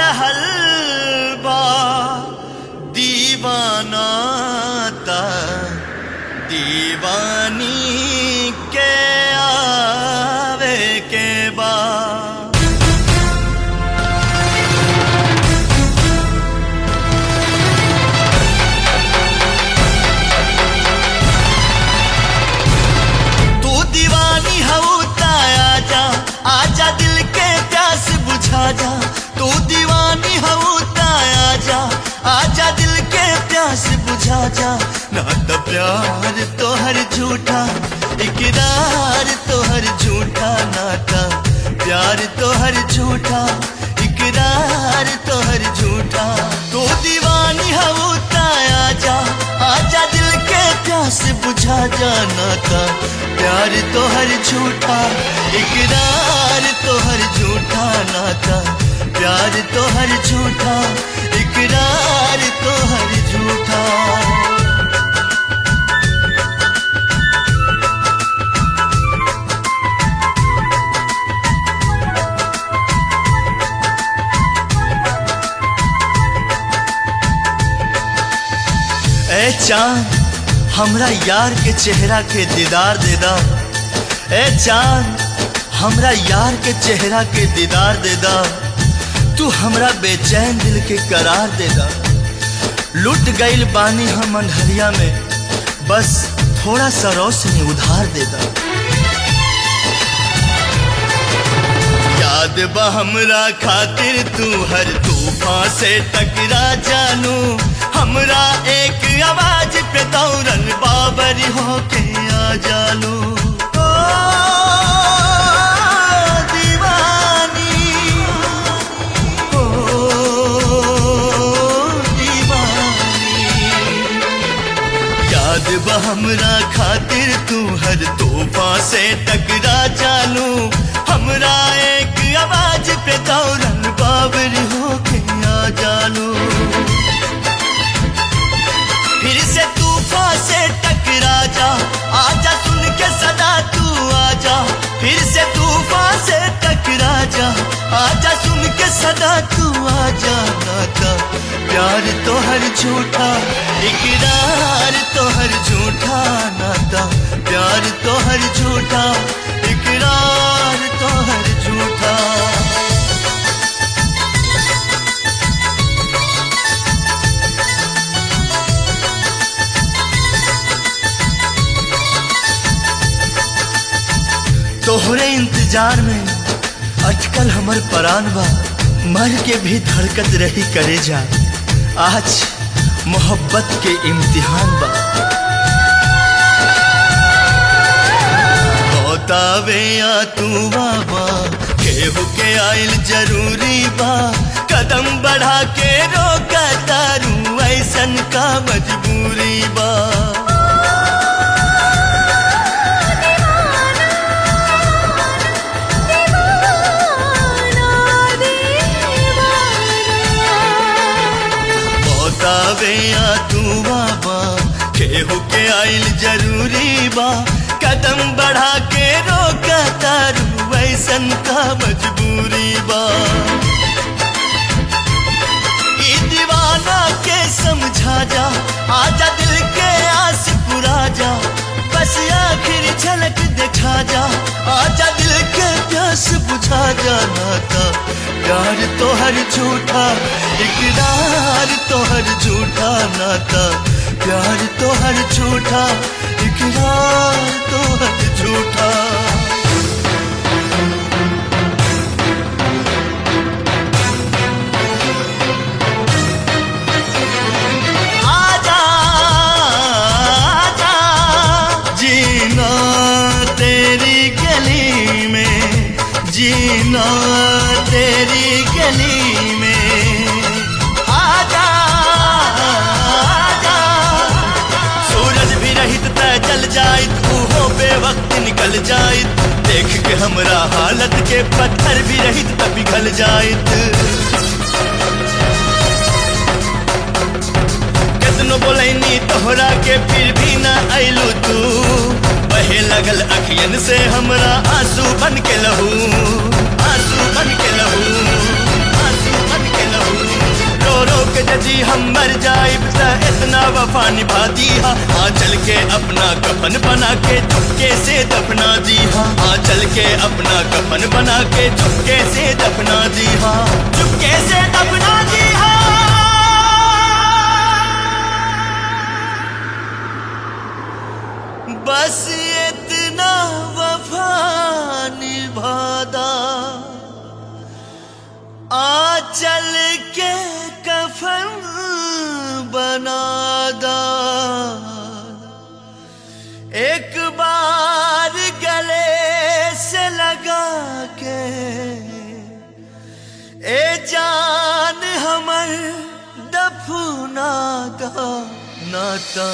रहल बा दीवाना ता दीवानी के आवे के बा। तू दीवानी हऊ ता आजा, आजा दिल के प्यास बुझा जा। तू दीवानी हऊ ता आजा, आजा दिल के प्यास बुझा जा। ना तो प्यार तोहर झूठा, इकरार तोहर झूठा, नाता प्यार तोहर झूठा, इकरार तोहर झूठा। तू दीवानी हऊ ता आजा, आजा दिल के प्यास बुझा जा। नाता प्यार तोहर झूठा, इकरार तोहर झूठा, नाता प्यार तोहर झूठा, इकरार तोहर झूठा। ए चांद हमरा यार के चेहरा के दीदार दे दा। ए चांद हमरा यार के चेहरा के दीदार दे दा। तू हमरा बेचैन दिल के करार दे दा। लुट गईल बानी हम अंधरिया में, बस थोड़ा सा रोशनी उधार दे दा। याद बा हमरा खातिर तू हर तूफान से टकरा जानू। हमरा एक आवाज पे दौड़ल बाबर होके आ जालू। ओ दीवानी, ओ दीवानी। याद बा हमरा खातिर तू हर तूफान से टकरा जानू। हमरा एक आवाज पे दौड़ल बाबर होके आ जालू। फिर से तूफान से टकरा जा, आजा सुन के सदा तू आजा। फिर से तूफान से टकरा जा, आजा सुन के सदा तू आजा। नाता प्यार तोहर झूठा, इकरार तोहर झूठा, नाता प्यार तोहर झूठा, इकरार तोहर झूठा। तोहरे इंतजार में अटकल हमर परान बा, मर के भी धड़कत रही करे जा। आज मोहब्बत के इम्तिहान बा। बतावे या तू बाबा, केहू के आइल जरूरी बा। कदम बढ़ा के रोका तारू, ऐसन का मजबूरी बा। बतावे या तू बाबा, केहू के आइल जरूरी बा। कदम बढ़ा के रोका तारू, ऐसन का मजबूरी बा। ई दीवाना के समझा जा, आजा दिल के आस पुरा जा। बस आखिर झलक दिखा जा, आजा दिल के प्यास बुझा जा। नाता प्यार तोहर झूठा, इकरार तोहर झूठा, नाता प्यार तोहर झूठा, इकरार तोहर झूठा। आजा आजा जीना तेरी गली में, जीना तेरी गली में। आजा आजा, सूरज भी रहित तय जल जाइत, वो बेवक्त निकल जाइत। देख के हमरा हालत के पत्थर भी रहित तब पिघल जाइत। कितनो बोलैनी तोहरा के फिर भी ना अइलू तू। बहे लगल अखियन से हमरा आंसू बन के लहू, आंसू बन के लहू, आंसू बन के लहू। वफा निभा दी हा। हाँ चल के अपना कफन बना के चुपके से दफना दी हा। हाँ चल के अपना कफन बना के चुपके से दफना दी हा। चुपके से दफना दी हा। बस इतना वफा निभादा आ चल के कफन बनादा। एक बार गले से लगा के ए जान हमर दफना दा नाता।